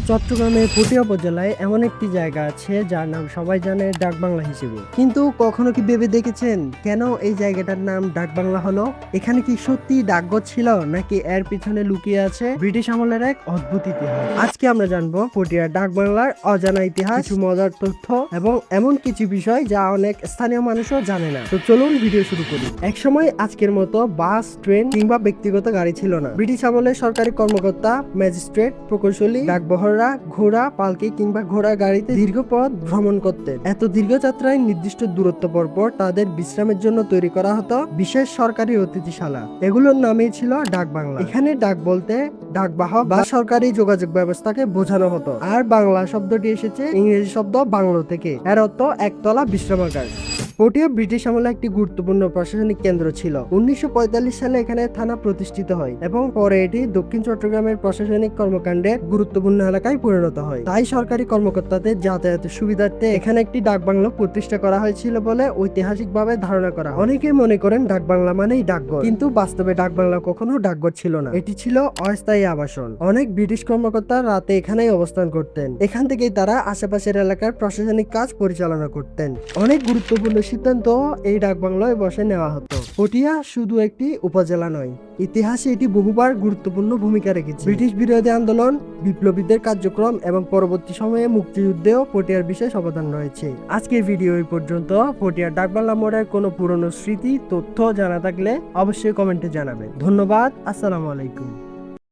চট্টগ্রামের পটিয়া উপজেলায় এমন একটি জায়গা আছে যার নাম সবাই জানে ডাকবাংলা হিসেবে। কিন্তু কখনো কি ভেবে দেখেছেন কেন এই জায়গাটার নাম ডাকবাংলা হলো? এখানে কি সত্যি ডাকঘর ছিল, নাকি এর পিছনে লুকিয়ে আছে ব্রিটিশ আমলের এক অদ্ভুত ইতিহাস? আজকে আমরা জানবো পটিয়ার ডাকবাংলার অজানা ইতিহাস, কিছু মজার তথ্য এবং এমন কিছু বিষয় যা অনেক স্থানীয় মানুষও জানে না। তো চলুন ভিডিও শুরু করি। একসময় আজকের মতো বাস, ট্রেন কিংবা ব্যক্তিগত গাড়ি ছিল না। ব্রিটিশ আমলে সরকারি কর্মকর্তা, ম্যাজিস্ট্রেট, প্রকৌশলী, ডাকবহররা ঘোড়া, পালকি কিংবা ঘোড়া গাড়িতে দীর্ঘ পথ ভ্রমণ করতেন। এত দীর্ঘ যাত্রায় নির্দিষ্ট দূরত্ব পর তাদের বিশ্রামের জন্য তৈরি করা হতো বিশেষ সরকারি অতিথিশালা। এগুলোর নামই ছিল ডাকবাংলা। এখানে ডাক বলতে ডাকবাহক বা সরকারি যোগাযোগ ব্যবস্থাকে বোঝানো হতো। আর বাংলা শব্দটি এসেছে ইংরেজি শব্দ বাংলো থেকে। এর অর্থ একতলা বিশ্রামাগার। পটিয়া ব্রিটিশ আমলে একটি গুরুত্বপূর্ণ প্রশাসনিক কেন্দ্র ছিল। 1945 সালে এখানে থানা প্রতিষ্ঠিত হয় এবং পরে এটি দক্ষিণ চট্টগ্রামের প্রশাসনিক কর্মকাণ্ডের গুরুত্বপূর্ণ এলাকায় পরিণত হয়। তাই সরকারি কর্মকর্তাদের যাতায়াতের সুবিধার্থে এখানে একটি ডাকবাংলো প্রতিষ্ঠা করা হয়েছিল বলে ঐতিহাসিকভাবে ধারণা করা হয়। অনেকে মনে করেন ডাকবাংলা মানেই ডাকঘর, কিন্তু বাস্তবে ডাকবাংলা কখনো ডাকঘর ছিল না। এটি ছিল অস্থায়ী আবাসন। অনেক ব্রিটিশ কর্মকর্তা রাতে এখানেই অবস্থান করতেন। এখান থেকেই তারা আশেপাশের এলাকার প্রশাসনিক কাজ পরিচালনা করতেন। অনেক গুরুত্বপূর্ণ সিদ্ধান্ত এই ডাকবাংলায় বসে নেওয়া হতো। পটিয়া শুধু একটি উপজেলা নয়, ইতিহাসে এটি বহুবার গুরুত্বপূর্ণ ভূমিকা রেখেছে। ব্রিটিশ বিরোধী আন্দোলন, বিপ্লবীদের কার্যক্রম এবং পরবর্তী সময়ে মুক্তিযুদ্ধেও পটিয়ার বিশেষ অবদান রয়েছে। আজকের ভিডিও এই পর্যন্ত। পটিয়ার ডাকবাংলা মোড়ের কোনো পুরনো স্মৃতি, তথ্য জানা থাকলে অবশ্যই কমেন্টে জানাবেন। ধন্যবাদ। আসসালামু আলাইকুম।